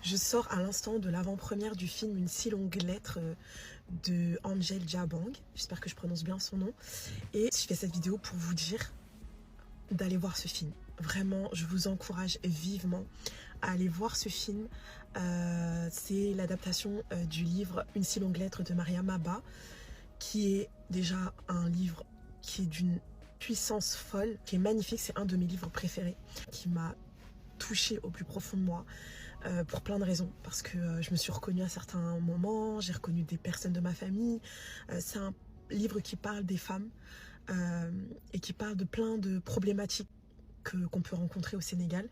Je sors à l'instant de l'avant-première du film Une si longue lettre de Angel Jabang. J'espère que je prononce bien son nom. Et je fais cette vidéo pour vous dire d'aller voir ce film. Vraiment, je vous encourage vivement à aller voir ce film. C'est l'adaptation du livre Une si longue lettre de Mariam Abba, qui est déjà un livre qui est d'une puissance folle, qui est magnifique. C'est un de mes livres préférés, qui m'a touchée au plus profond de moi, pour plein de raisons, parce que je me suis reconnue à certains moments, j'ai reconnu des personnes de ma famille. C'est un livre qui parle des femmes et qui parle de plein de problématiques qu'on peut rencontrer au Sénégal,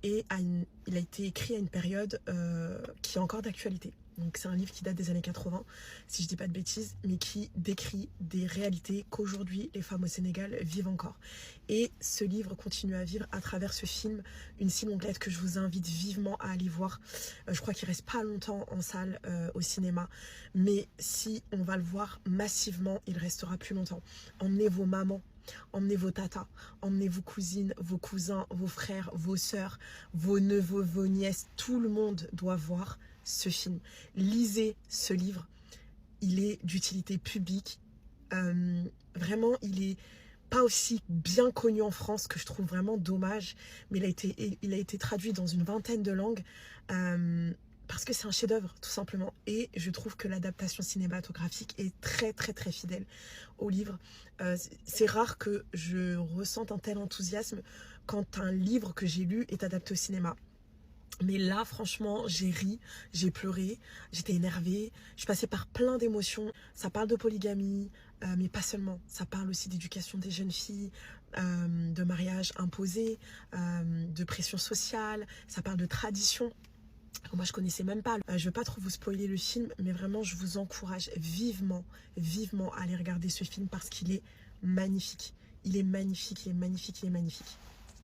et il a été écrit à une période qui est encore d'actualité. Donc c'est un livre qui date des années 80, si je dis pas de bêtises, mais qui décrit des réalités qu'aujourd'hui les femmes au Sénégal vivent encore. Et ce livre continue à vivre à travers ce film, Une si longue lettre, que je vous invite vivement à aller voir. Je crois qu'il reste pas longtemps en salle au cinéma, mais si on va le voir massivement, il restera plus longtemps. Emmenez vos mamans, emmenez vos tatas, emmenez vos cousines, vos cousins, vos frères, vos sœurs, vos neveux, vos nièces. Tout le monde doit voir ce film. Lisez ce livre. Il est d'utilité publique. Vraiment, il est pas aussi bien connu en France, que je trouve vraiment dommage. Mais il a été traduit dans une vingtaine de langues. Parce que c'est un chef-d'œuvre, tout simplement. Et je trouve que l'adaptation cinématographique est très très très fidèle au livre. C'est rare que je ressente un tel enthousiasme quand un livre que j'ai lu est adapté au cinéma. Mais là, franchement, j'ai ri, j'ai pleuré, j'étais énervée, je suis passée par plein d'émotions. Ça parle de polygamie, mais pas seulement. Ça parle aussi d'éducation des jeunes filles, de mariage imposé, de pression sociale. Ça parle de tradition. Moi, je connaissais même pas. Je veux pas trop vous spoiler le film, mais vraiment, je vous encourage vivement, vivement à aller regarder ce film, parce qu'il est magnifique. Il est magnifique, il est magnifique, il est magnifique.